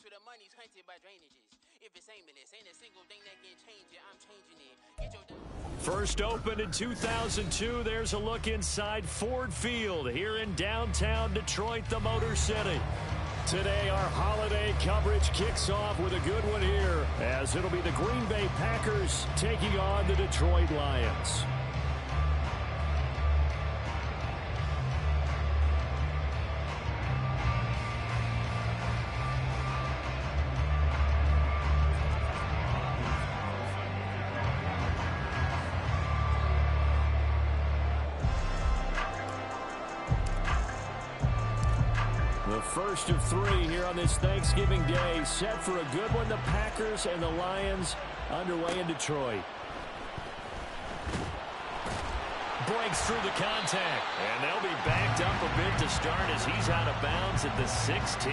place where the money's hunted by drainages. If it's aimless, ain't a single thing that can change it. I'm changing it. Get your... First opened in 2002, there's a look inside Ford Field here in downtown Detroit, the Motor City. Today, our holiday coverage kicks off with a good one here, as it'll be the Green Bay Packers taking on the Detroit Lions. First of three here on this Thanksgiving Day. Set for a good one. The Packers and the Lions underway in Detroit. Breaks through the contact. And they'll be backed up a bit to start as he's out of bounds at the 16.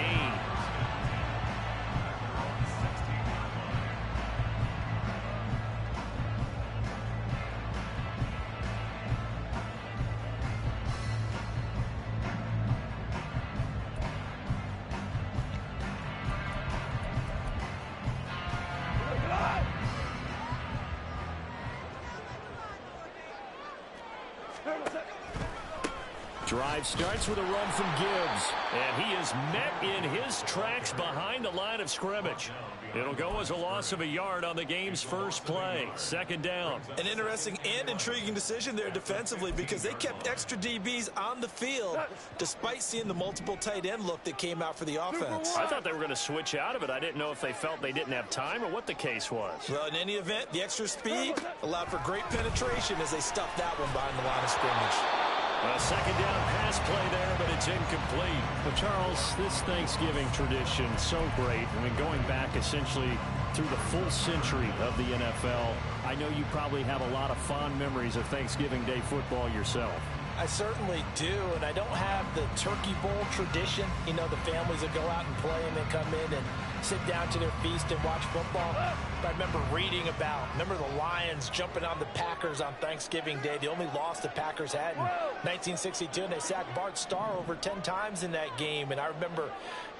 Drive starts with a run from Gibbs, and he is met in his tracks behind the line of scrimmage. It'll go as a loss of a yard on the game's first play. Second down. An interesting and intriguing decision there defensively because they kept extra DBs on the field despite seeing the multiple tight end look that came out for the offense. I thought they were going to switch out of it. I didn't know if they felt they didn't have time or what the case was. Well, in any event, the extra speed allowed for great penetration as they stuffed that one behind the line of scrimmage. A second down pass play there, but it's incomplete. But Charles, this Thanksgiving tradition, so great. I mean, going back essentially through the full century of the NFL, I know you probably have a lot of fond memories of Thanksgiving Day football yourself. I certainly do, and I don't have the Turkey Bowl tradition. You know, the families that go out and play and then come in and sit down to their feast and watch football. But I remember reading about, the Lions jumping on the Packers on Thanksgiving Day. The only loss the Packers had in 1962, and they sacked Bart Starr over 10 times in that game. And I remember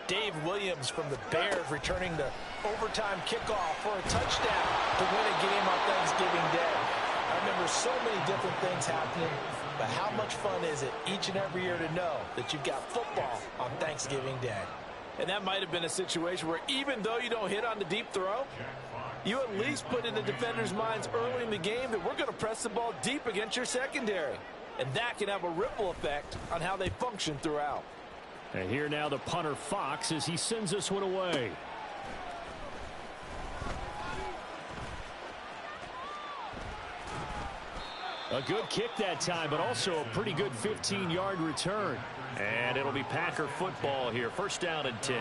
Dave Williams from the Bears returning the overtime kickoff for a touchdown to win a game on Thanksgiving Day. I remember so many different things happening, but how much fun is it each and every year to know that you've got football on Thanksgiving Day? And that might have been a situation where even though you don't hit on the deep throw, you at least put in the defenders' minds early in the game that we're going to press the ball deep against your secondary. And that can have a ripple effect on how they function throughout. And here now the punter Fox as he sends this one away. A good kick that time, but also a pretty good 15-yard return. And it'll be Packer football here. First down and 10.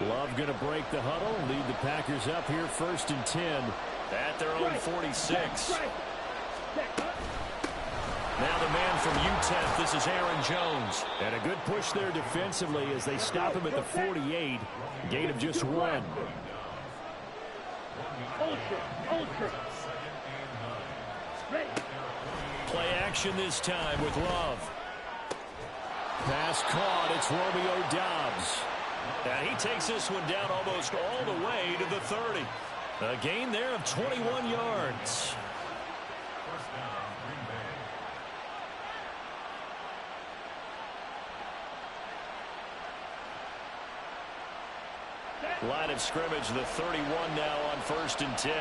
Love going to break the huddle, lead the Packers up here first and 10 at their own 46. Now the man from UTEP, this is Aaron Jones. And a good push there defensively as they stop him at the 48. Gain of just one. Play action this time with Love. Pass caught, it's Romeo Doubs. And he takes this one down almost all the way to the 30. A gain there of 21 yards. Line of scrimmage, the 31 now on first and 10.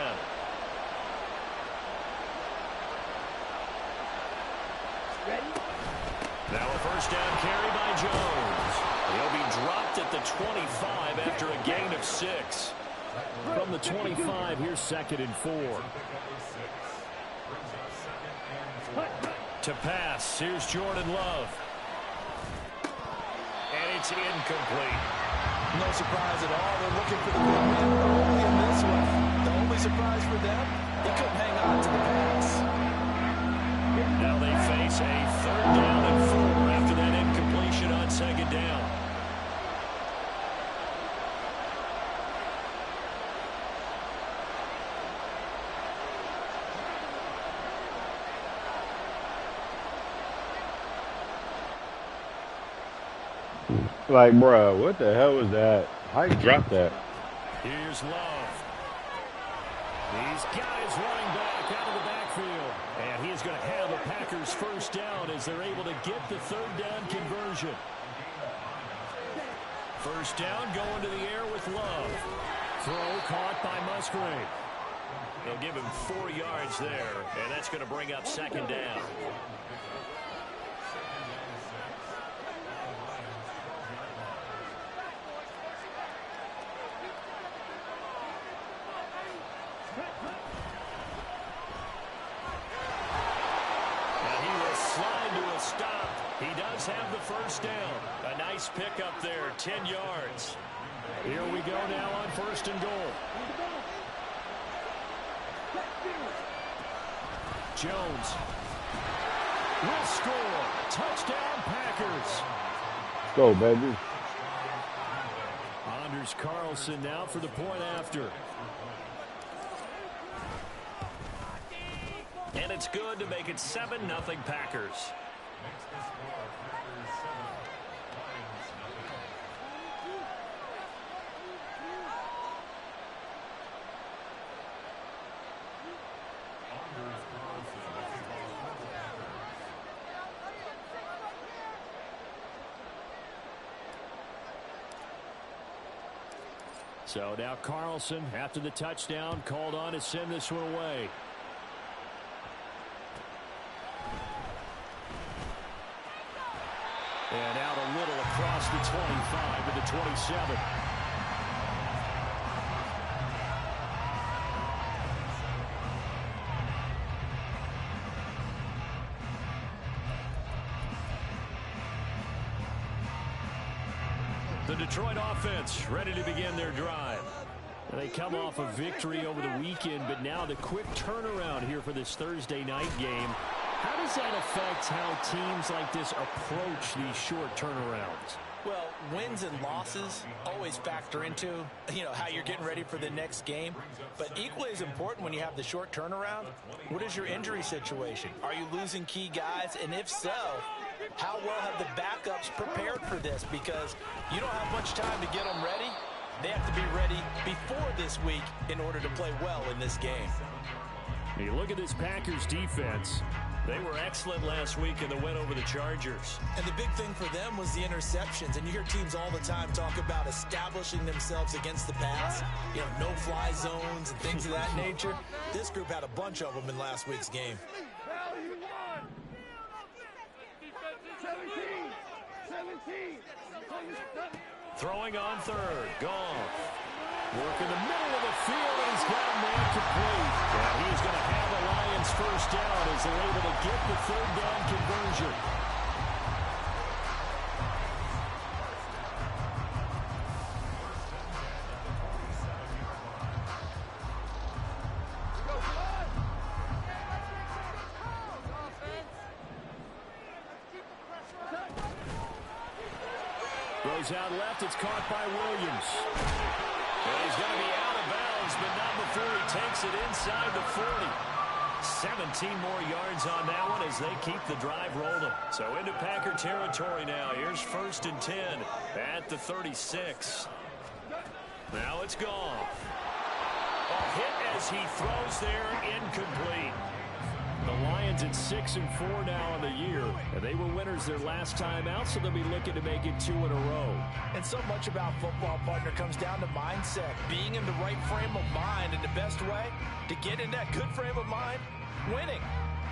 Now a first down carry by Jones. He'll be dropped at the 25 after a gain of 6. From the 25, here's second and 4. To pass, here's Jordan Love. And it's incomplete. No surprise at all. They're looking for the big man early in this one. The only surprise for them, he couldn't hang on to the pass. Now they face a third down and 4 after that incompletion on second down. Like, bruh, what the hell was that? I dropped that. Here's Love. These guys running back out of the backfield. And he is going to have the Packers first down as they're able to get the third down conversion. First down going to the air with Love. Throw caught by Musgrave. They'll give him 4 yards there, and that's going to bring up second down. He does have the first down. A nice pickup there, 10 yards. Here we go now on first and goal. Jones will score. Touchdown, Packers. Go, baby. Anders Carlson now for the point after. And it's good to make it 7-0 Packers. So now Carlson, after the touchdown, called on to send this one away. And out a little across the 25 to the 27. The Detroit offense ready to begin their drive. And they come off a victory over the weekend, but now the quick turnaround here for this Thursday night game. How does that affect how teams like this approach these short turnarounds? Well, wins and losses always factor into, how you're getting ready for the next game. But equally as important when you have the short turnaround, what is your injury situation? Are you losing key guys? And if so, how well have the backups prepared for this? Because you don't have much time to get them ready. They have to be ready before this week in order to play well in this game. You look at this Packers defense. They were excellent last week in the win over the Chargers. And the big thing for them was the interceptions. And you hear teams all the time talk about establishing themselves against the pass. No-fly zones and things of that nature. This group had a bunch of them in last week's game. 17. Throwing on third. Goff. Work in the middle of the field, and he's got a man complete. And he's going to have the Lions first down as they're able to get the third down conversion. Goes out left. It's caught by Williams. And he's going to be out of bounds, but not before he takes it inside the 40. 17 more yards on that one as they keep the drive rolling. So into Packer territory now. Here's 1st and 10 at the 36. Now it's gone. A hit as he throws there, incomplete. The Lions at 6-4 now on the year, and they were winners their last time out, so they'll be looking to make it 2 in a row. And so much about football, partner, comes down to mindset, being in the right frame of mind, and the best way to get in that good frame of mind, winning.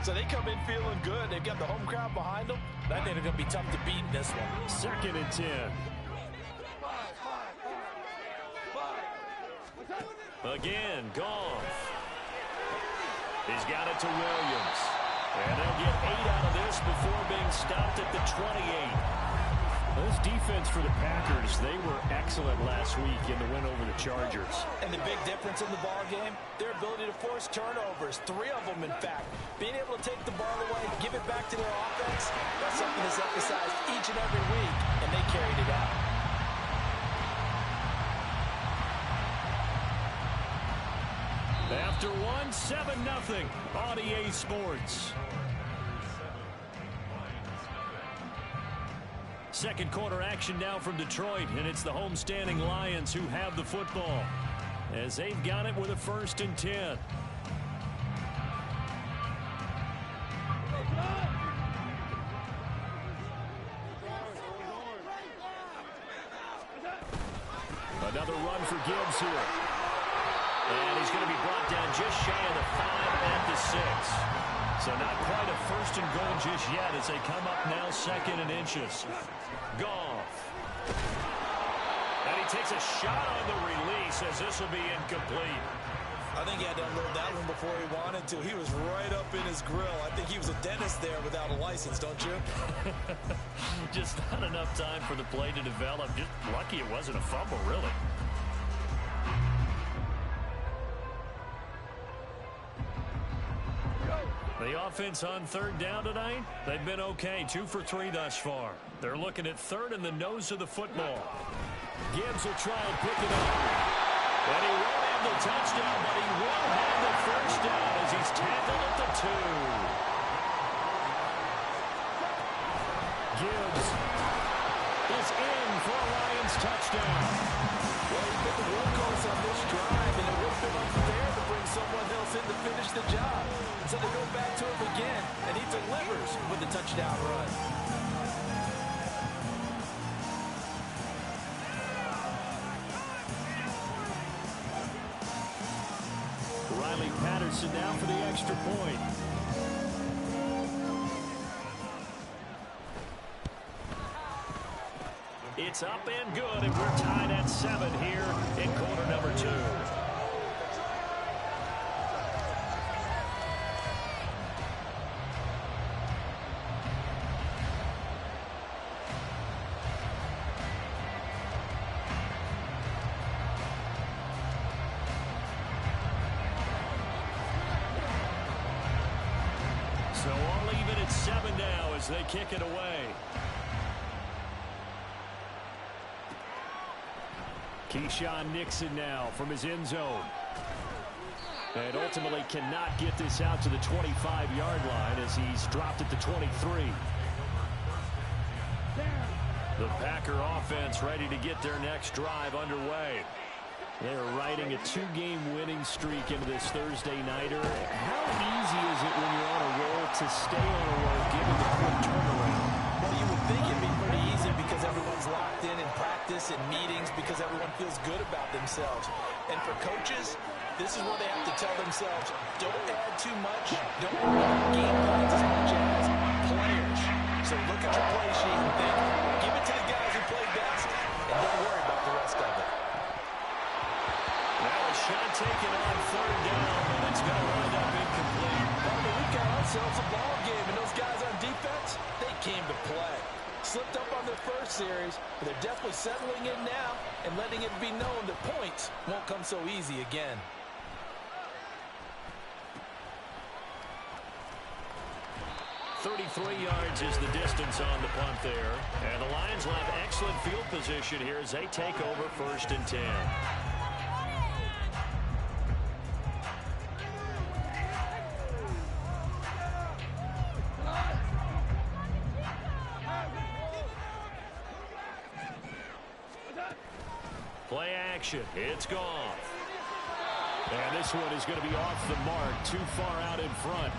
So they come in feeling good. They've got the home crowd behind them. I think they're going to be tough to beat in this one. 2nd and 10. Again, Goff. He's got it to Williams. And they'll get 8 out of this before being stopped at the 28. This defense for the Packers, they were excellent last week in the win over the Chargers. And the big difference in the ball game, their ability to force turnovers, 3 of them, in fact. Being able to take the ball away, give it back to their offense, that's something that's emphasized each and every week, and they carried it out. After one, 7-0 on EA Sports. Second quarter action now from Detroit, and it's the homestanding Lions who have the football as they've got it with a 1st and 10. Another run for Gibbs here. And he's going to be brought down just shy of the 5 at the 6. So not quite a 1st and goal just yet as they come up now 2nd and inches. Goff. And he takes a shot on the release as this will be incomplete. I think he had to unload that one before he wanted to. He was right up in his grill. I think he was a dentist there without a license, don't you? Just not enough time for the play to develop. Just lucky it wasn't a fumble, really. The offense on 3rd down tonight, they've been okay. 2 for 3 thus far. They're looking at 3rd and the nose of the football. Gibbs will try and pick it up. And he won't have the touchdown, but he will have the 1st down as he's tackled at the 2. Gibbs is in for a Lions touchdown. Well, he's been the workhorse on this drive, and it would have been unfair to bring someone else in to finish the job. So they go back to him again, and he delivers with the touchdown run. Riley Patterson now for the extra point. It's up and good, and we're tied at 7 here in quarter number 2. So all even at 7 now as they kick it away. Keyshawn Nixon now from his end zone. And ultimately cannot get this out to the 25-yard line as he's dropped at the 23. The Packer offense ready to get their next drive underway. They're riding a 2-game winning streak into this Thursday nighter. How easy is it when you're on a roll to stay on a roll given the quick turnaround? Well, you would think it'd be pretty easy because everyone's locked in practice and meetings because everyone feels good about themselves. And for coaches, this is where they have to tell themselves, don't add too much, don't worry about game plans as much as players. So look at your play sheet and think, give it to the guys who play best, and don't worry about the rest of it. Now a shot taken on 3rd down, and it's going to wind up incomplete. Well, we got ourselves a ball game, and those guys on defense, they came to play. Slipped up on their first series, but they're definitely settling in now and letting it be known that points won't come so easy again. .33 yards is the distance on the punt there. And the Lions will have excellent field position here as they take over 1st and 10. Play action. It's gone. And this one is going to be off the mark, too far out in front.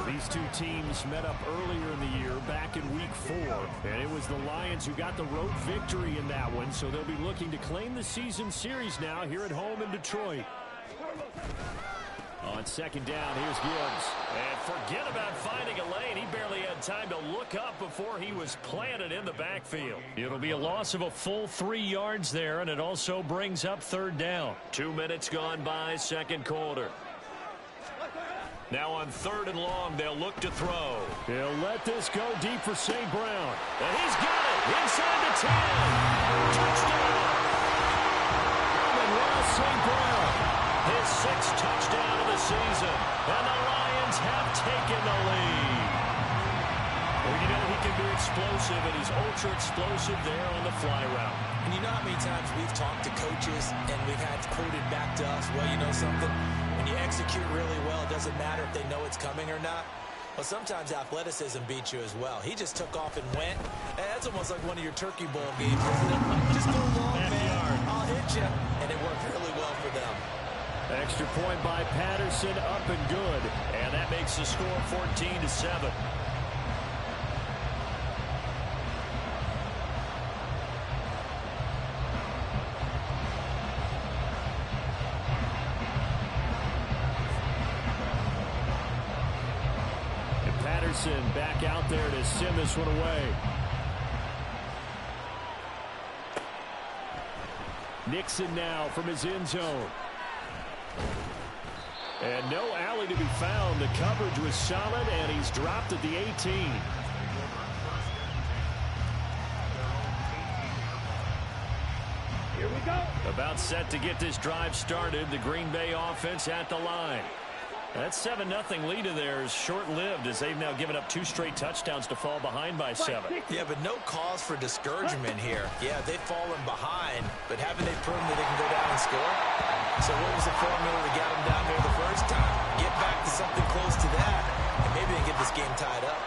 These two teams met up earlier in the year, back in week 4. And it was the Lions who got the road victory in that one, so they'll be looking to claim the season series now here at home in Detroit. On 2nd down, here's Gibbs. And forget about finding a lane. He barely had time to look up before he was planted in the backfield. It'll be a loss of a full 3 yards there, and it also brings up 3rd down. 2 minutes gone by, 2nd quarter. Now on 3rd and long, they'll look to throw. He'll let this go deep for St. Brown. And he's got it inside the 10. Touchdown! And Ross St. Brown, his 6th touchdown of the season. And the Lions have taken the lead. Well, you know he can be explosive, and he's ultra-explosive there on the fly route. And you know how many times we've talked to coaches and we've had quoted back to us, well, you know something? When you execute really well, it doesn't matter if they know it's coming or not. Well, sometimes athleticism beats you as well. He just took off and went. That's almost like one of your turkey bowl games, isn't it? Just go long, man. I'll hit you. And it worked really well for them. Extra point by Patterson, up and good. And that makes the score 14-7. Patterson back out there to send this one away. Nixon now from his end zone. And no alley to be found. The coverage was solid, and he's dropped at the 18. Here we go. About set to get this drive started. The Green Bay offense at the line. That 7-0 lead of theirs short-lived as they've now given up 2 straight touchdowns to fall behind by 7. Yeah, but no cause for discouragement here. Yeah, they've fallen behind, but haven't they proven that they can go down and score? So what was the formula that got them down there the first time? Get back to something close to that, and maybe they get this game tied up.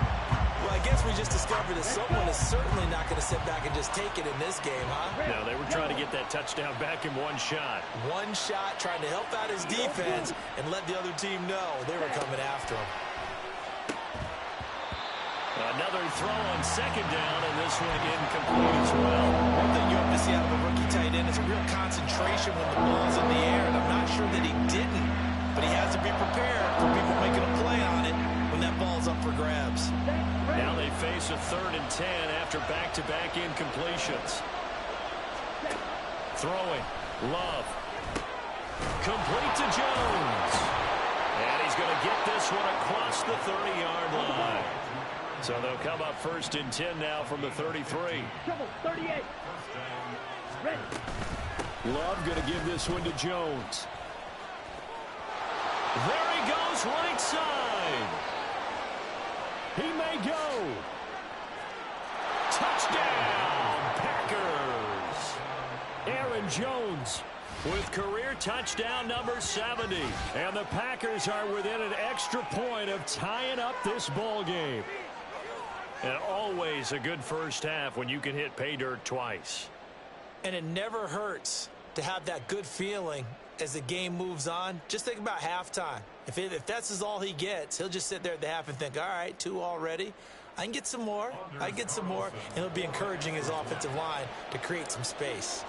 Well, I guess we just discovered that someone is certainly not going to sit back and just take it in this game, huh? No, they were trying to get that touchdown back in one shot. One shot, trying to help out his defense and let the other team know they were coming after him. Another throw on second down, and this one incomplete as well. One thing you have to see out of a rookie tight end is a real concentration when the ball's in the air, and I'm not sure that he didn't, but he has to be prepared for people making a play on it when that ball's up for grabs. Now they face a 3rd and 10 after back-to-back incompletions. Throwing. Love. Complete to Jones. And he's going to get this one across the 30-yard line. So they'll come up 1st and 10 now from the 33. Trouble, 38. Ready. Love going to give this one to Jones. There he goes, right side. He may go. Touchdown, Packers. Aaron Jones with career touchdown number 70. And the Packers are within an extra point of tying up this ball game. And always a good first half when you can hit pay dirt twice. And it never hurts to have that good feeling as the game moves on. Just think about halftime. If that's all he gets, he'll just sit there at the half and think, all right, 2 already. I can get some more. I get some more. And he'll be encouraging his offensive line to create some space.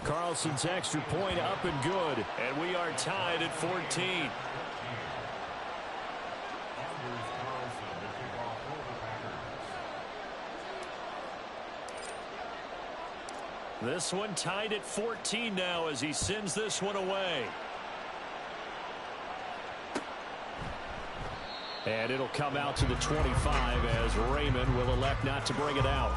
Carlson's extra point up and good. And we are tied at 14. This one tied at 14 now as he sends this one away. And it'll come out to the 25 as Raymond will elect not to bring it out.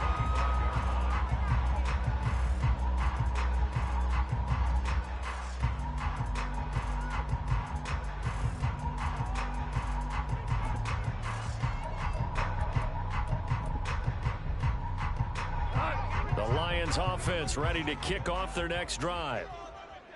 Offense ready to kick off their next drive.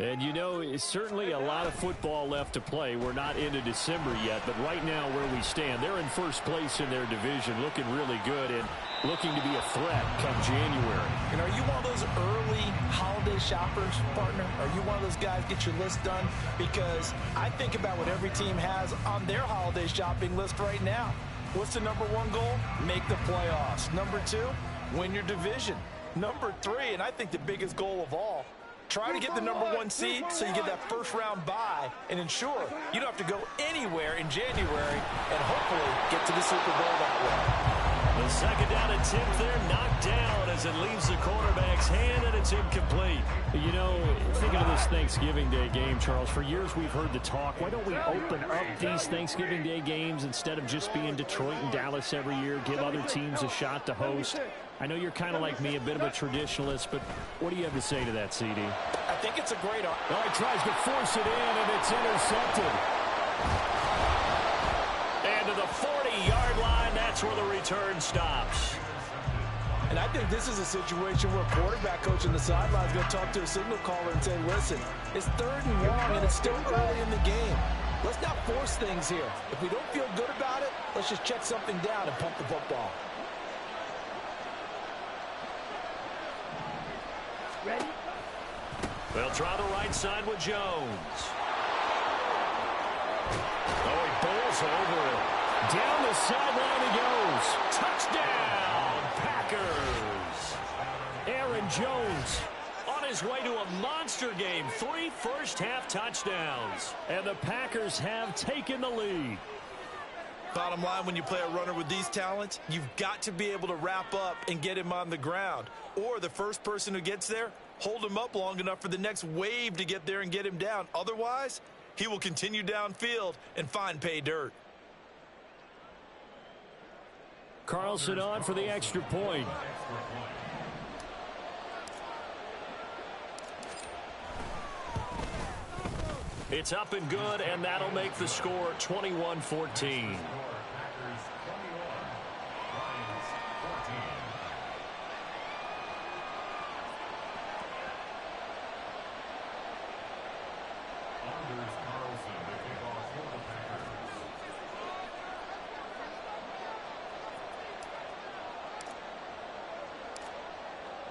And you know, it's certainly a lot of football left to play. We're not into December yet, but right now where we stand, they're in first place in their division, looking really good and looking to be a threat come January. And are you one of those early holiday shoppers, partner? Are you one of those guys get your list done? Because I think about what every team has on their holiday shopping list right now. What's the number 1 goal? Make the playoffs. Number 2, win your division. Number 3, and I think the biggest goal of all, try to get the number 1 seed so you get that first round bye and ensure you don't have to go anywhere in January and hopefully get to the Super Bowl that way. The second down attempt there knocked down as it leaves the quarterback's hand, and it's incomplete. You know, thinking of this Thanksgiving Day game, Charles, for years we've heard the talk, why don't we open up these Thanksgiving Day games instead of just being Detroit and Dallas every year, give other teams a shot to host? I know you're kind of like me, a bit of a traditionalist, but what do you have to say to that, CD? I think it's a great argument. Oh, he tries to force it in, and it's intercepted. And to the 40-yard line, that's where the return stops. And I think this is a situation where a quarterback coach on the sideline is going to talk to a signal caller and say, listen, it's 3rd and long, and it's still early in the game. Let's not force things here. If we don't feel good about it, let's just check something down and pump the football. Ready? They'll try the right side with Jones. Oh, he bowls over it. Down the sideline he goes. Touchdown, Packers. Aaron Jones on his way to a monster game. 3 first-half touchdowns. And the Packers have taken the lead. Bottom line, when you play a runner with these talents, you've got to be able to wrap up and get him on the ground. Or the first person who gets there, hold him up long enough for the next wave to get there and get him down. Otherwise, he will continue downfield and find pay dirt. Carlson on for the extra point. It's up and good, and that'll make the score 21-14.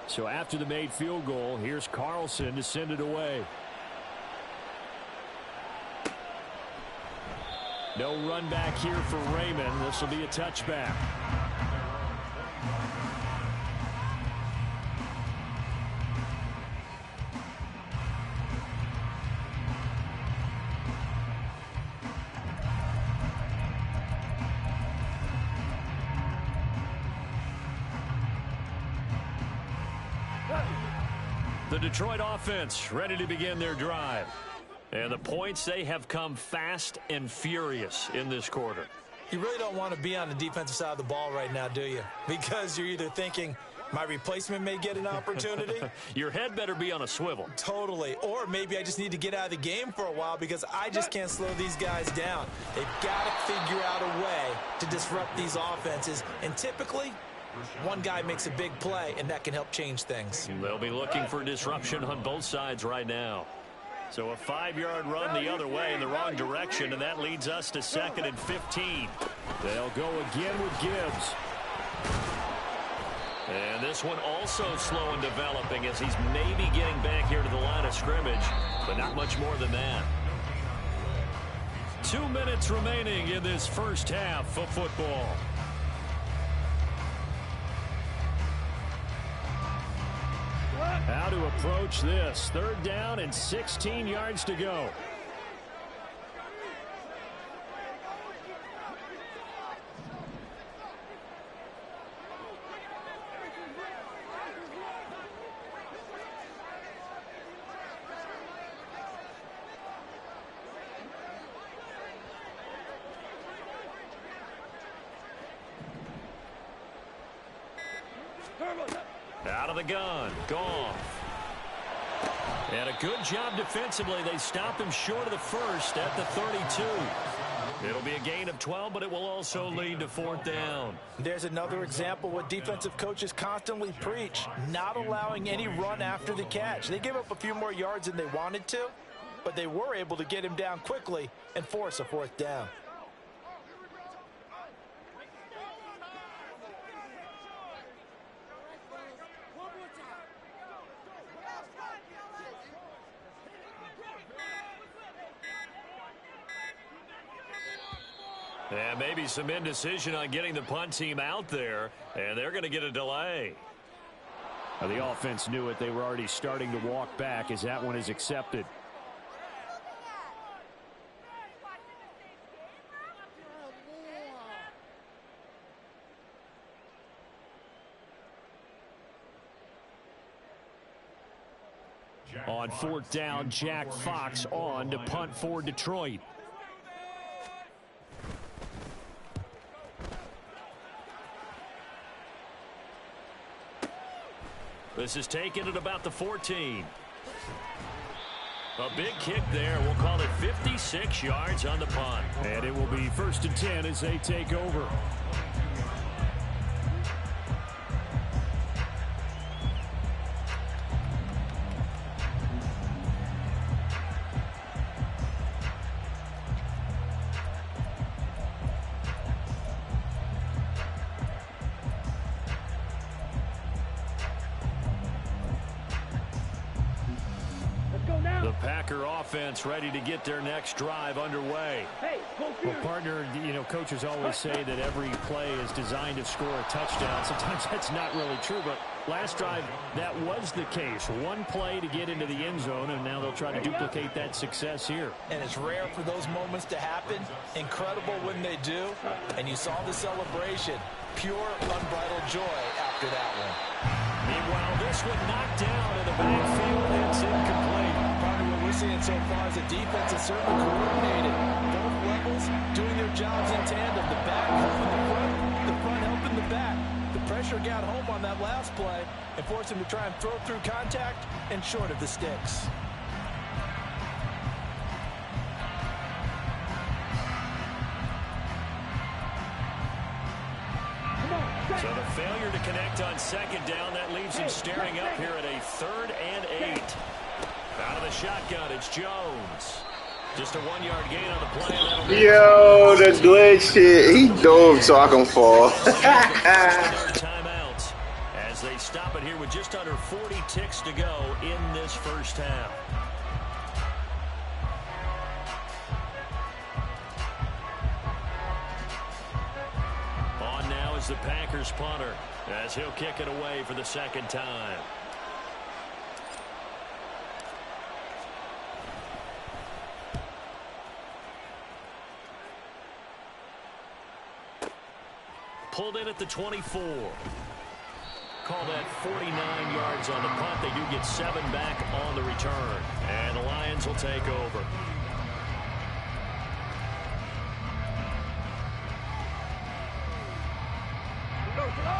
So after the made field goal, here's Carlson to send it away. No run back here for Raymond. This will be a touchback. The Detroit offense ready to begin their drive. And the points, they have come fast and furious in this quarter. You really don't want to be on the defensive side of the ball right now, do you? Because you're either thinking, my replacement may get an opportunity. Your head better be on a swivel. Totally. Or maybe I just need to get out of the game for a while because I just can't slow these guys down. They've got to figure out a way to disrupt these offenses. And typically, one guy makes a big play, and that can help change things. They'll be looking for disruption on both sides right now. So a 5-yard run the other way in the wrong direction, and that leads us to 2nd and 15. They'll go again with Gibbs. And this one also slow and developing as he's maybe getting back here to the line of scrimmage, but not much more than that. 2 minutes remaining in this first half of football. How to approach this. 3rd down and 16 yards to go. Out of the gun. Goff. And a good job defensively. They stop him short of the first at the 32. It'll be a gain of 12, but it will also lead to 4th down. There's another example what defensive coaches constantly preach, not allowing any run after the catch. They gave up a few more yards than they wanted to, but they were able to get him down quickly and force a 4th down. And maybe some indecision on getting the punt team out there, and they're going to get a delay. The offense knew it. They were already starting to walk back as that one is accepted. On 4th down, Jack Fox on to punt for Detroit. This is taken at about the 14. A big kick there. We'll call it 56 yards on the punt. And it will be 1st and 10 as they take over. Packer offense ready to get their next drive underway. Well, partner, coaches always say that every play is designed to score a touchdown. Sometimes that's not really true, but last drive, that was the case. One play to get into the end zone, and now they'll try to duplicate that success here. And it's rare for those moments to happen. Incredible when they do. And you saw the celebration. Pure, unbridled joy after that one. Meanwhile, this one knocked down in the backfield. It's incomplete. Probably what we're seeing so far is the defense is certainly coordinated. Both levels doing their jobs in tandem. The back helping the front helping the back. The pressure got home on that last play and forced him to try and throw through contact and short of the sticks. So the failure to connect on second down, that leaves him staring up here at a 3rd and 8. Out of the shotgun, it's Jones. Just a 1-yard gain on the play. Yo, the glitch shit. He dove so I can fall. Timeouts as they stop it here with just under 40 ticks to go in this first half. On now is the Packers punter as he'll kick it away for the second time. Pulled in at the 24. Call that 49 yards on the punt. They do get 7 back on the return. And the Lions will take over.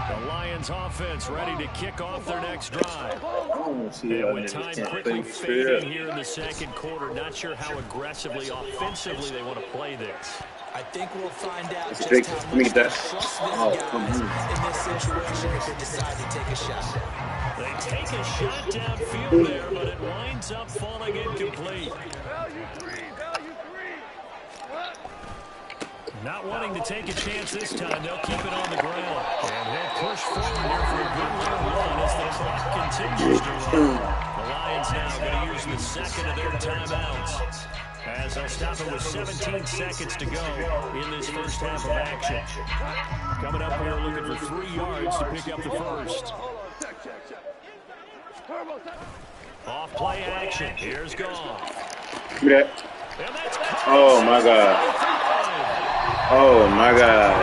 The Lions offense ready to kick off their next drive. And with time quickly fading here in the second quarter, not sure how aggressively, offensively they want to play this. I think we'll find out just Drake, how me much that. they trust these guys in this situation if they decide to take a shot. They take a shot downfield there, but it winds up falling incomplete. Not wanting to take a chance this time, they'll keep it on the ground. And he'll push forward here for a good little run as the clock continues to run. The Lions now going to use the second of their timeouts, as they'll stop it with 17 seconds to go in this first half of action. Coming up, we're looking for 3 yards to pick up the first. Off play action. Here's Goff. Oh, my God. Oh, my God.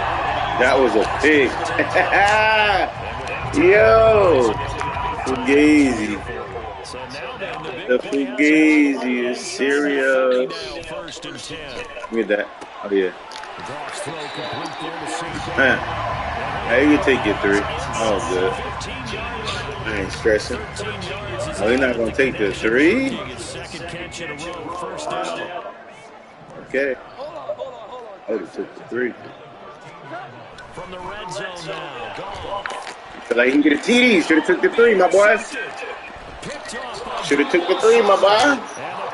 That was a pick. Yo. Fugazi. The Fugazi is serious. Look at that. Oh, yeah. Man. Hey, you can take your 3. Oh, good. I ain't stressing. Oh, you're not going to take the 3? Okay. Oh, they took the 3. From the red zone now. Feel like he can get a TD. Should have took the 3, my boy. Should have took the 3, my boy. And the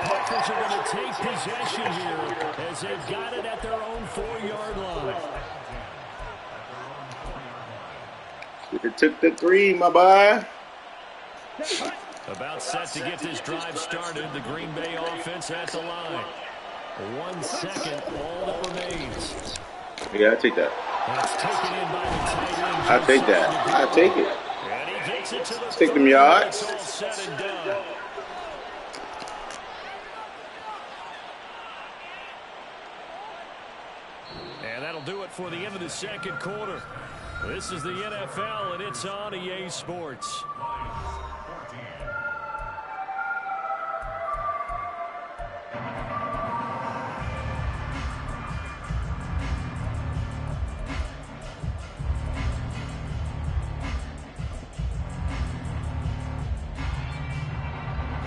Packers are going to take possession here as they've got it at their own 4-yard line. Should have took the 3, my boy. About set to get this drive started. The Green Bay offense at the line. 1 second, all that remains. Yeah, I'll take that. That's taken in by the tight end. I'll take that. I'll take it. And he gets it to the Take them yards. all said and done. And that'll do it for the end of the second quarter. This is the NFL, and it's on EA Sports.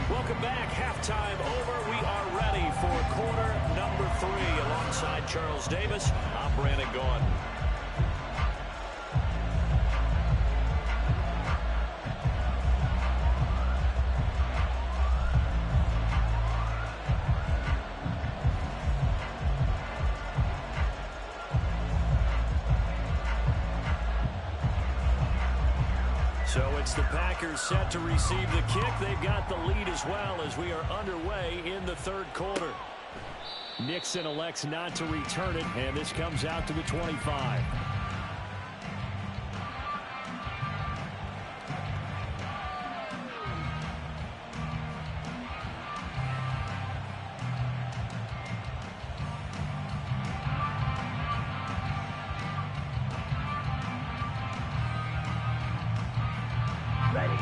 Welcome back. Halftime over. We are ready for quarter number 3. Alongside Charles Davis, I'm Brandon Gaudin. So it's the Packers set to receive the kick. They've got the lead as well as we are underway in the third quarter. Nixon elects not to return it, and this comes out to the 25.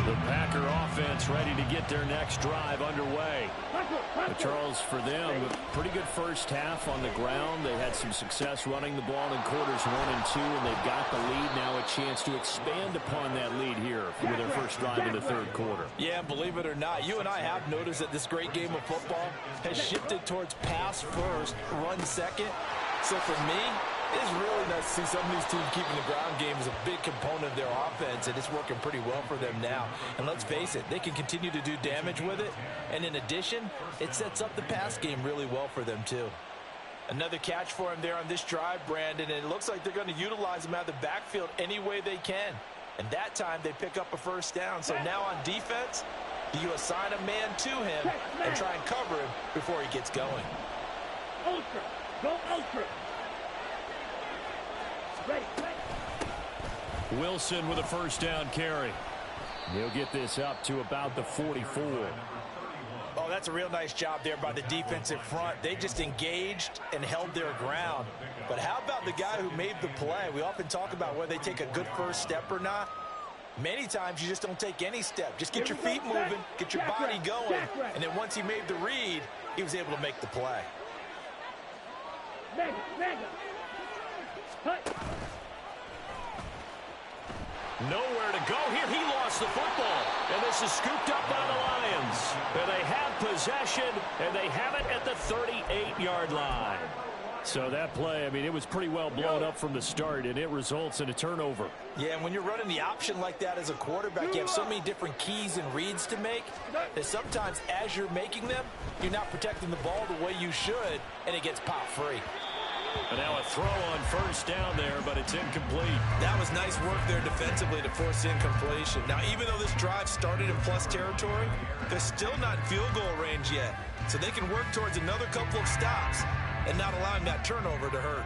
The Packer offense ready to get their next drive underway. But Charles, for them, a pretty good first half on the ground. They had some success running the ball in quarters 1 and 2, and they've got the lead now, a chance to expand upon that lead here with their first drive in the third quarter. Yeah, believe it or not, you and I have noticed that this great game of football has shifted towards pass first, run second. So for me, it's really nice to see some of these teams keeping the ground game as a big component of their offense, and it's working pretty well for them now. And let's face it, they can continue to do damage with it. And in addition, it sets up the pass game really well for them too. Another catch for him there on this drive, Brandon, and it looks like they're going to utilize him out of the backfield any way they can. And that time they pick up a first down. So now on defense, you assign a man to him and try and cover him before he gets going. Ultra. Go ultra. Wilson with a first down carry. He'll get this up to about the 44. Oh, that's a real nice job there by the defensive front. They just engaged and held their ground. But how about the guy who made the play? We often talk about whether they take a good first step or not. Many times you just don't take any step. Just get your feet moving, get your body going, and then once he made the read, he was able to make the play. Nowhere to go here. He lost the football. And this is scooped up by the Lions. And they have possession, and they have it at the 38-yard line. So that play, I mean, it was pretty well blown up from the start, and it results in a turnover. Yeah, and when you're running the option like that as a quarterback, you have so many different keys and reads to make that sometimes as you're making them, you're not protecting the ball the way you should, and it gets pop free. And now a throw on first down there, but it's incomplete. That was nice work there defensively to force incompletion. Now, even though this drive started in plus territory, they're still not in field goal range yet. So they can work towards another couple of stops and not allowing that turnover to hurt.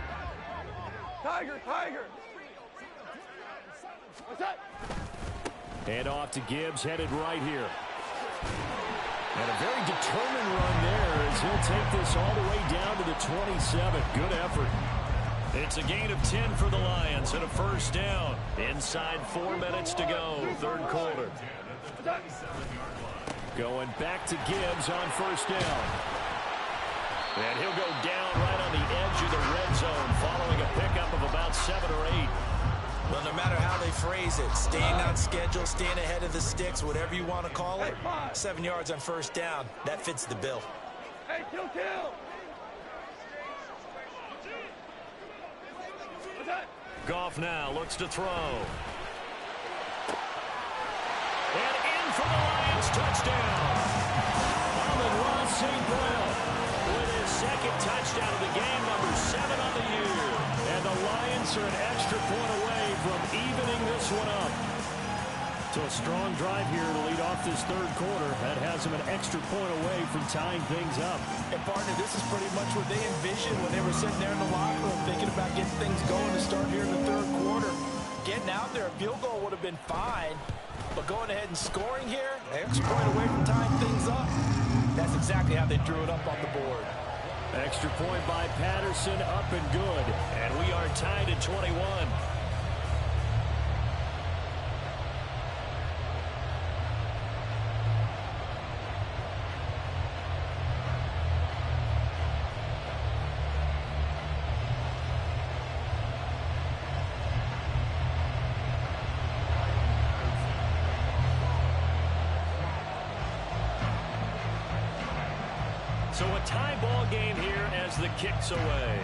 Tiger, Tiger. What's up? And off to Gibbs, headed right here. And a very determined run there as he'll take this all the way down to the 27. Good effort. It's a gain of 10 for the Lions and a first down. Inside 4 minutes to go, third quarter. Going back to Gibbs on first down. And he'll go down right on the edge of the red zone following a pickup of about 7 or 8. Well, no matter how they phrase it, staying on schedule, staying ahead of the sticks, whatever you want to call it, 7 yards on first down, that fits the bill. Hey, kill. Goff now looks to throw. And in for the Lions, touchdown. Amon-Ra St. Brown with his second touchdown of the game, number 7 on the year. And the Lions are an extra point away from evening this one up. So a strong drive here to lead off this third quarter. That has them an extra point away from tying things up. And partner, this is pretty much what they envisioned when they were sitting there in the locker room thinking about getting things going to start here in the third quarter. Getting out there, a field goal would have been fine. But going ahead and scoring here, an extra point away from tying things up, that's exactly how they drew it up on the board. Extra point by Patterson, up and good. And we are tied at 21. So a tie ball game here as the kick's away.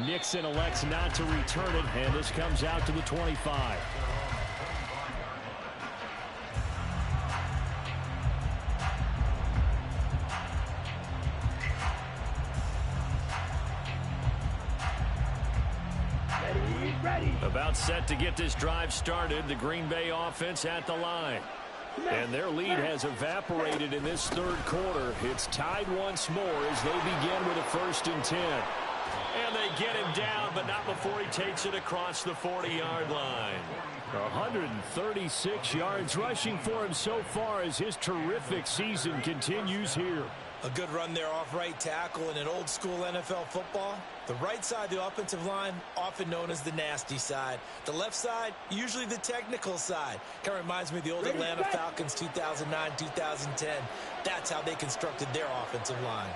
Nixon elects not to return it, and this comes out to the 25. About set to get this drive started, the Green Bay offense at the line. And their lead has evaporated in this third quarter. It's tied once more as they begin with a 1st and 10. And they get him down, but not before he takes it across the 40-yard line. 136 yards rushing for him so far as his terrific season continues here. A good run there off right tackle in an old-school NFL football. The right side of the offensive line, often known as the nasty side. The left side, usually the technical side. Kind of reminds me of the old Atlanta Falcons 2009-2010. That's how they constructed their offensive line.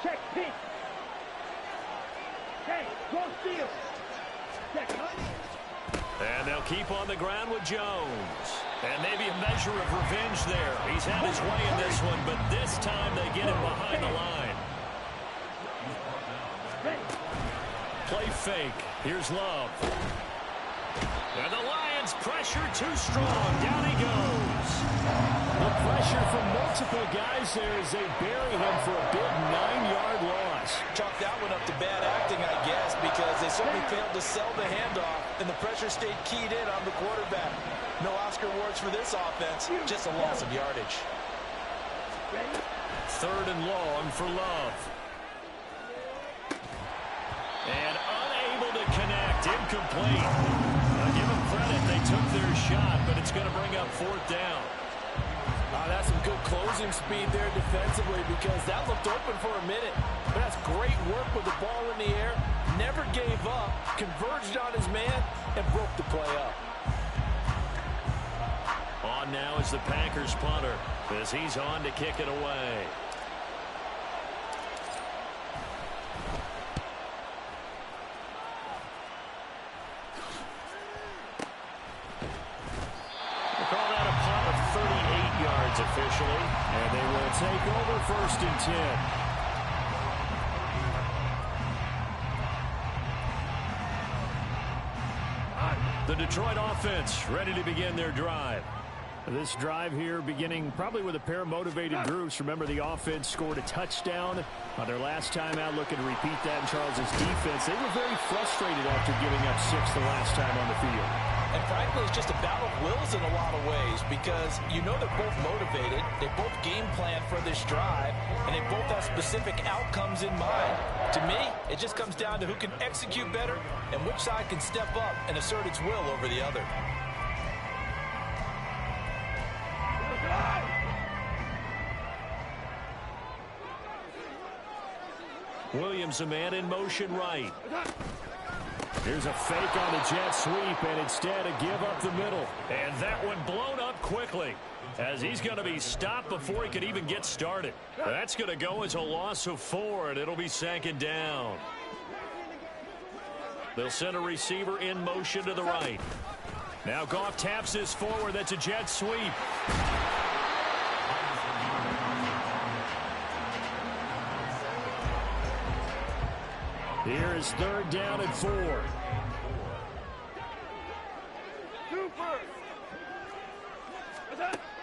Check pitch. Hey, go steal. Check hunt. And they'll keep on the ground with Jones. And maybe a measure of revenge there. He's had his way in this one, but this time they get him behind the line. Play fake. Here's Love. And the Lions pressure too strong. Down he goes. The pressure from multiple guys there as they bury him for a big 9-yard loss. Chalk that one up to bad acting, I guess, because they certainly failed to sell the handoff, and the pressure stayed keyed in on the quarterback. No Oscar awards for this offense, just a loss of yardage. 3rd and long for Love. And unable to connect, incomplete. Give them credit, they took their shot, but it's going to bring up 4th down. That's some good closing speed there defensively because that looked open for a minute. But that's great work with the ball in the air. Never gave up, converged on his man, and broke the play up. On now is the Packers punter as he's on to kick it away. Call that a punt of 38 yards officially, and they will take over 1st and 10. The Detroit offense ready to begin their drive. This drive here beginning probably with a pair of motivated groups. Remember, the offense scored a touchdown on their last time out, looking to repeat that in Charles's defense. They were very frustrated after giving up 6 the last time on the field. And frankly, it's just a battle of wills in a lot of ways because you know they're both motivated, they both game plan for this drive, and they both have specific outcomes in mind. To me, it just comes down to who can execute better and which side can step up and assert its will over the other. Williams, a man in motion right. Here's a fake on the jet sweep, and instead a give up the middle. And that one blown up quickly as he's going to be stopped before he could even get started. That's going to go as a loss of 4, and it'll be 2nd down. They'll send a receiver in motion to the right. Now Goff taps this forward. That's a jet sweep. Here is 3rd down and 4.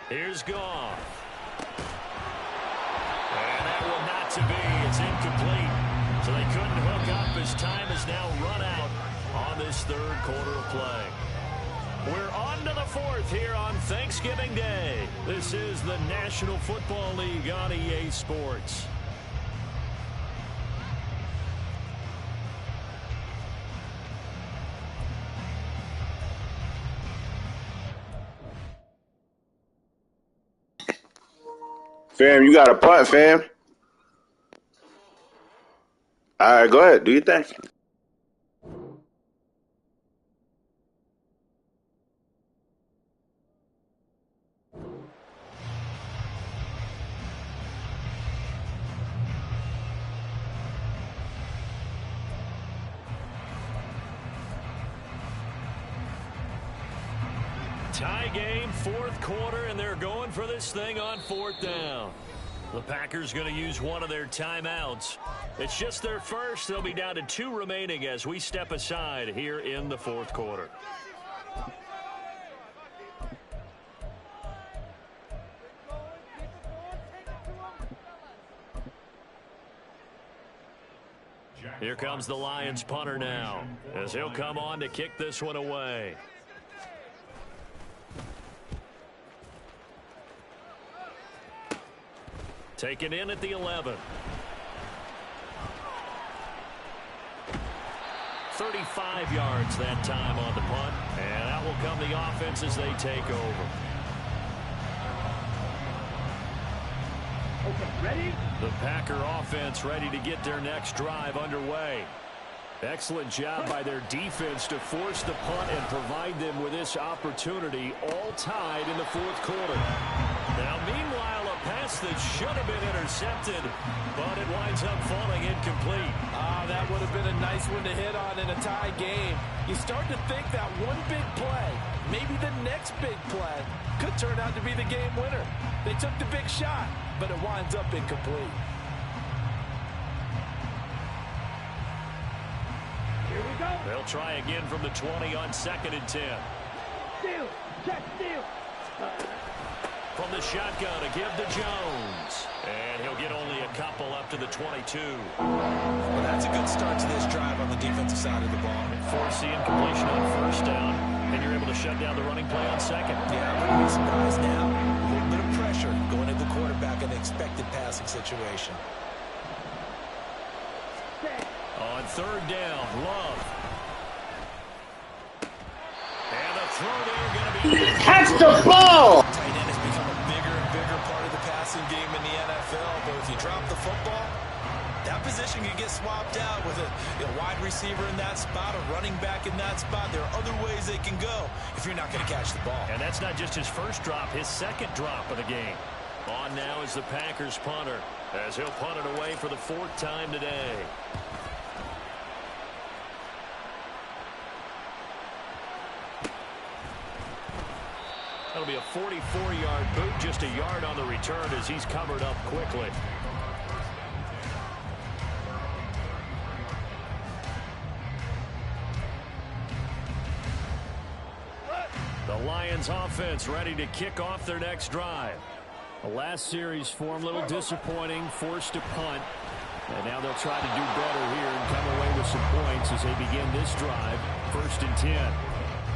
Here's Goff. And that one not to be. It's incomplete. So they couldn't hook up as time has now run out on this 3rd quarter of play. We're on to the 4th here on Thanksgiving Day. This is the National Football League on EA Sports. Fam, you got a punt, fam. All right, go ahead. Do your thing. Tie game, 4th quarter, and they're going for this thing on 4th down. The Packers going to use one of their timeouts. It's just their first. They'll be down to 2 remaining as we step aside here in the 4th quarter. Here comes the Lions punter now, as he'll come on to kick this one away. Taken in at the 11. 35 yards that time on the punt, and out will come the offense as they take over. Okay, ready? The Packer offense ready to get their next drive underway. Excellent job by their defense to force the punt and provide them with this opportunity, all tied in the fourth quarter. Now, meanwhile, a pass that should have been intercepted, but it winds up falling incomplete. That would have been a nice one to hit on in a tie game. You start to think that one big play, maybe the next big play, could turn out to be the game winner. They took the big shot, but it winds up incomplete. Here we go. They'll try again from the 20 on 2nd and 10. Steal. Check steal. From the shotgun to give to Jones. And he'll get only a couple up to the 22. Well, that's a good start to this drive on the defensive side of the ball. Force the incompletion on 1st down, and you're able to shut down the running play on 2nd. Yeah, I'm going to be surprised now. A little bit of pressure going at the quarterback in the expected passing situation. On 3rd down, Love. And the throw there going to be... Catch the ball! Tight end has become a bigger and bigger part of the passing game in the NFL, but if you drop the football, that position can get swapped out with a wide receiver in that spot, a running back in that spot. There are other ways they can go if you're not going to catch the ball. And that's not just his first drop, his 2nd drop of the game. On now is the Packers punter, as he'll punt it away for the 4th time today. That'll be a 44-yard boot, just a yard on the return as he's covered up quickly. The Lions offense ready to kick off their next drive. The last series form a little disappointing, forced to punt. And now they'll try to do better here and come away with some points as they begin this drive. 1st and 10.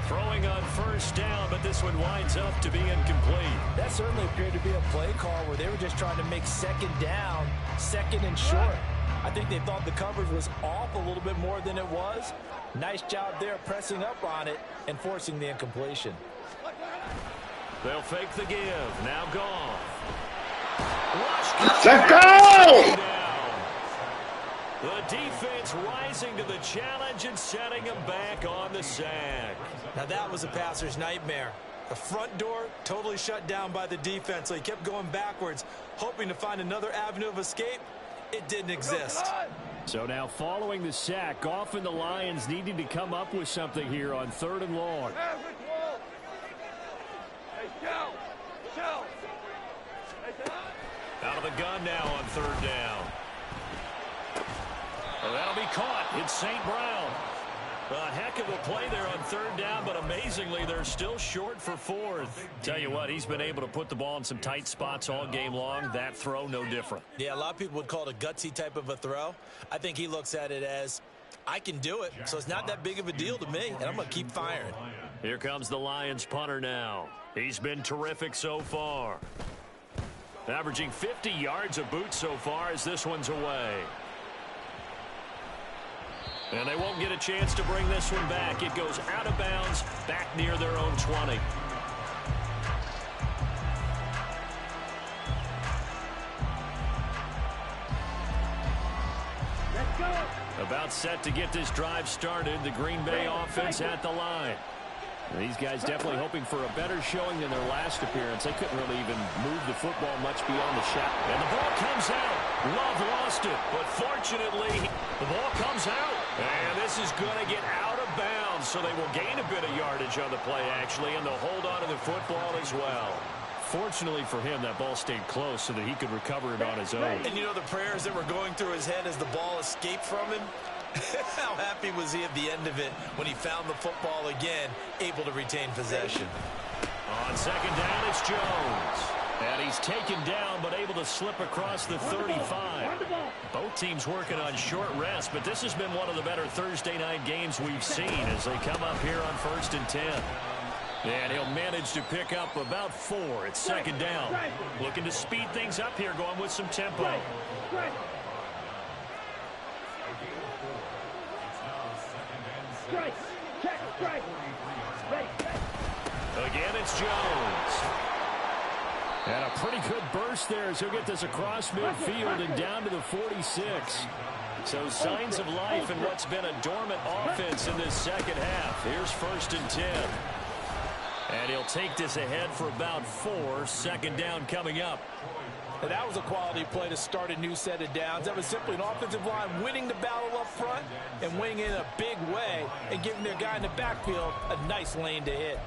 Throwing on 1st down, but this one winds up to be incomplete. That certainly appeared to be a play call where they were just trying to make 2nd down, 2nd and short. I think they thought the coverage was off a little bit more than it was. Nice job there pressing up on it and forcing the incompletion. They'll fake the give. Now gone. Let's go! The defense rising to the challenge and setting him back on the sack. Now that was a passer's nightmare. The front door totally shut down by the defense, so he kept going backwards, hoping to find another avenue of escape. It didn't exist. So now following the sack, Goff and the Lions needing to come up with something here on 3rd and long. Out of the gun now on 3rd down. Well, that'll be caught. It's St. Brown. A heck of a play there on 3rd down, but amazingly, they're still short for 4th. Tell you what, he's been able to put the ball in some tight spots all game long. That throw, no different. Yeah, a lot of people would call it a gutsy type of a throw. I think he looks at it as, I can do it, so it's not that big of a deal to me, and I'm going to keep firing. Here comes the Lions punter now. He's been terrific so far. Averaging 50 yards a boot so far as this one's away. And they won't get a chance to bring this one back. It goes out of bounds, back near their own 20. Let's go. About set to get this drive started. The Green Bay offense at the line. These guys definitely hoping for a better showing than their last appearance. They couldn't really even move the football much beyond the shot. And the ball comes out. Love lost it, but fortunately, the ball comes out. And this is going to get out of bounds, so they will gain a bit of yardage on the play, actually, and they'll hold on to the football as well. Fortunately for him, that ball stayed close so that he could recover it on his own. And you know the prayers that were going through his head as the ball escaped from him? How happy was he at the end of it when he found the football again, able to retain possession? On 2nd down, it's Jones. And he's taken down, but able to slip across the 35. Both teams working on short rest, but this has been one of the better Thursday night games we've seen as they come up here on 1st and 10. And he'll manage to pick up about 4. It's 2nd down. Looking to speed things up here, going with some tempo. Again, it's Jones. And a pretty good burst there as he'll get this across midfield and down to the 46. So signs of life in what's been a dormant offense in this second half. Here's 1st and 10. And he'll take this ahead for about 4. 2nd down coming up. And that was a quality play to start a new set of downs. That was simply an offensive line winning the battle up front and winning it in a big way and giving their guy in the backfield a nice lane to hit.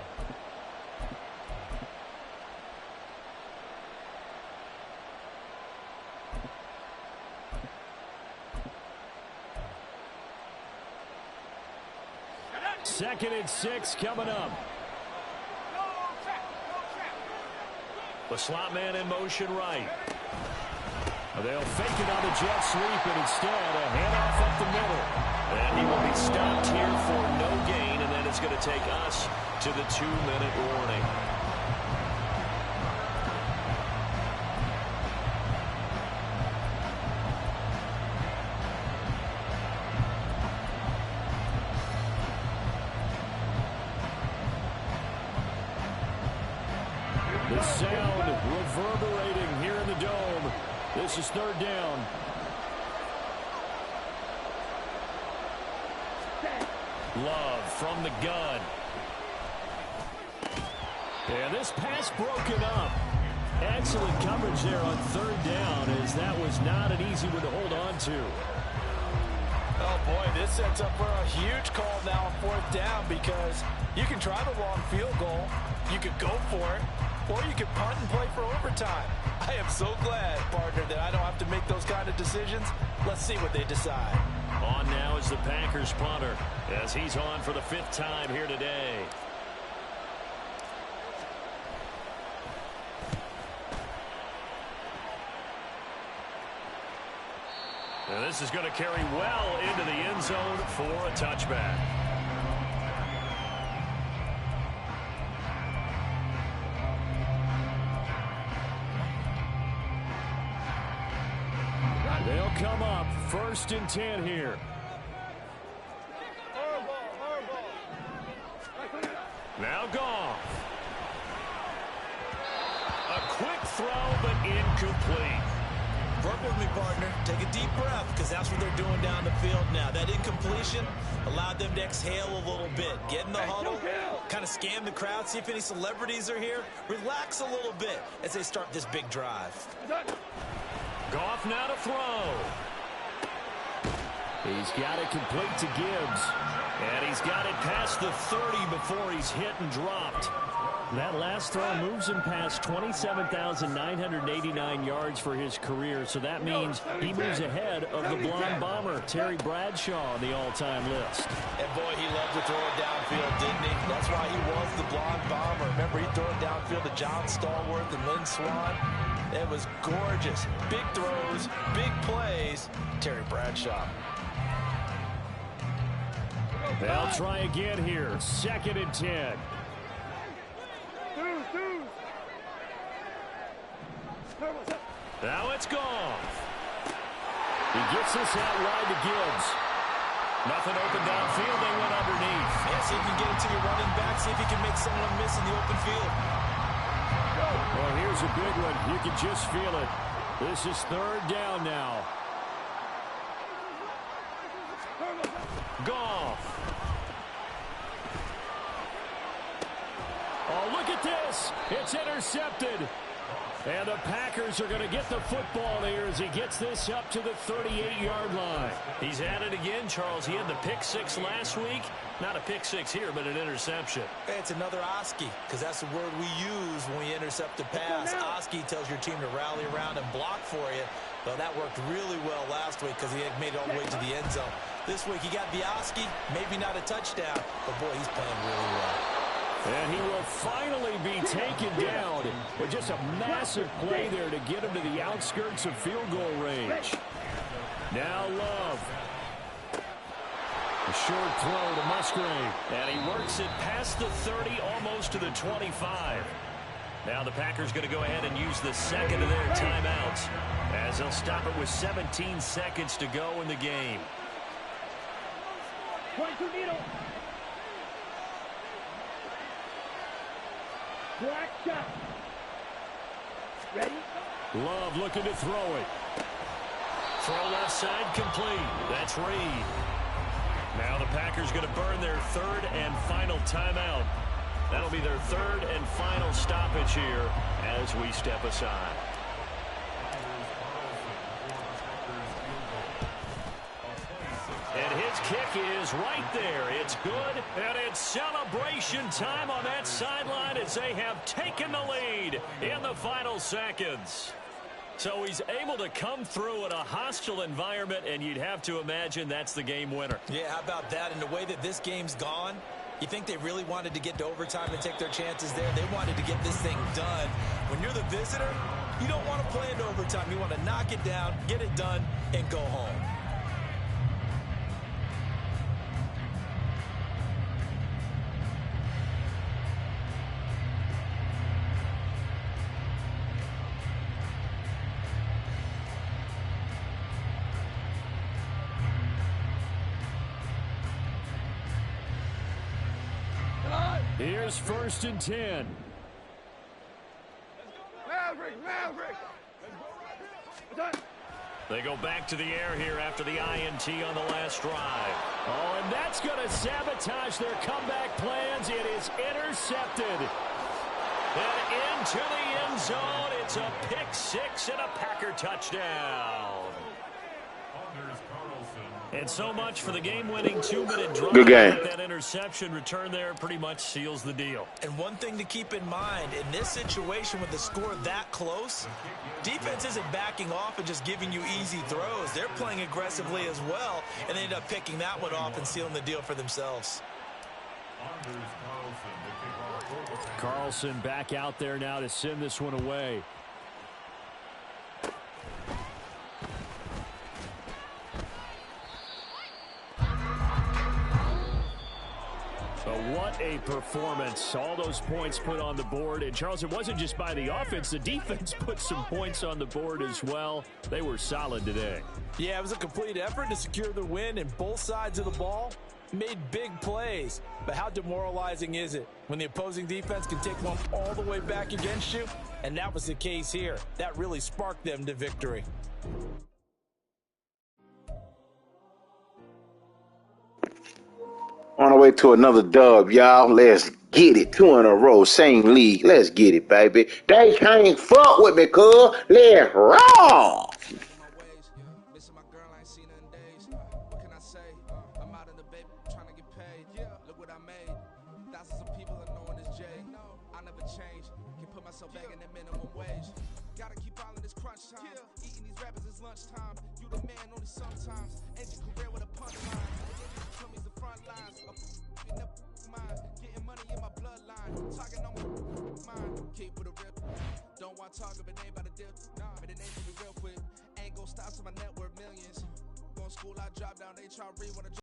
Second and 6 coming up. The slot man in motion right. They'll fake it on the jet sweep, and instead a handoff up the middle. And he will be stopped here for no gain, and then it's going to take us to the 2-minute warning. The sound reverberating here in the dome. This is 3rd down. Love from the gun. And this pass broken up. Excellent coverage there on 3rd down, as that was not an easy one to hold on to. Oh, boy, this sets up for a huge call now on 4th down because you can try the long field goal. You could go for it. Or you can punt and play for overtime. I am so glad, partner, that I don't have to make those kind of decisions. Let's see what they decide. On now is the Packers punter, as he's on for the 5th time here today. And this is going to carry well into the end zone for a touchback. They'll come up 1st and 10 here. Now Goff. A quick throw, but incomplete. Work with me, partner. Take a deep breath, because that's what they're doing down the field now. That incompletion allowed them to exhale a little bit. Get in the huddle, kind of scan the crowd, see if any celebrities are here. Relax a little bit as they start this big drive. Goff now to throw. He's got it complete to Gibbs. And he's got it past the 30 before he's hit and dropped. That last throw moves him past 27,989 yards for his career, so that means he moves ahead of the blonde bomber, Terry Bradshaw, on the all-time list. And boy, he loved to throw it downfield, didn't he? That's why he was the blonde bomber. Remember, he threw it downfield to John Stallworth and Lynn Swann. It was gorgeous. Big throws, big plays. Terry Bradshaw. They'll try again here. 2nd and 10. Now it's Goff. He gets this out wide to Gibbs. Nothing open downfield. They went underneath. Yeah, see if you can get it to your running back. See if you can make someone miss in the open field. Well, here's a big one. You can just feel it. This is 3rd down now. Goff. Oh, look at this. It's intercepted. And the Packers are going to get the football here as he gets this up to the 38-yard line. He's at it again, Charles. He had the pick 6 last week. Not a pick 6 here, but an interception. Hey, it's another Oski, because that's the word we use when we intercept a pass. Oski tells your team to rally around and block for you. Well, that worked really well last week because he had made it all the way to the end zone. This week he got the Oski, maybe not a touchdown, but boy, he's playing really well. And he will finally be taken down with just a massive play there to get him to the outskirts of field goal range. Now Love. A short throw to Musgrave. And he works it past the 30, almost to the 25. Now the Packers going to go ahead and use the second of their timeouts, as they'll stop it with 17 seconds to go in the game. 22 needle. Black shot. Ready? Love looking to throw it. Throw left side complete. That's Reed. Now the Packers going to burn their third and final timeout. That'll be their third and final stoppage here as we step aside. And his kick is right there. It's good, and it's celebration time on that sideline as they have taken the lead in the final seconds. So he's able to come through in a hostile environment, and you'd have to imagine that's the game winner. Yeah, how about that? And the way that this game's gone, you think they really wanted to get to overtime and take their chances there? They wanted to get this thing done. When you're the visitor, you don't want to play into overtime. You want to knock it down, get it done, and go home. Here's 1st and 10. They go back to the air here after the INT on the last drive. Oh, and that's going to sabotage their comeback plans. It is intercepted. And into the end zone. It's a pick six and a Packer touchdown. And so much for the game-winning 2-minute drive. Good game. That interception return there pretty much seals the deal. And one thing to keep in mind, in this situation with the score that close, defense isn't backing off and just giving you easy throws. They're playing aggressively as well, and they end up picking that one off and sealing the deal for themselves. Carlson back out there now to send this one away. So what a performance. All those points put on the board. And, Charles, it wasn't just by the offense. The defense put some points on the board as well. They were solid today. Yeah, it was a complete effort to secure the win, and both sides of the ball made big plays. But how demoralizing is it when the opposing defense can take one all the way back against you? And that was the case here. That really sparked them to victory. On our way to another dub, y'all. Let's get it. 2 in a row. Same league. Let's get it, baby. They can't fuck with me, cuz. Let's roll. Talk of it ain't about a dip. But it ain't to be real quick. Ain't gon' stop till my net worth millions. Going to school, I drop down, they try to read when I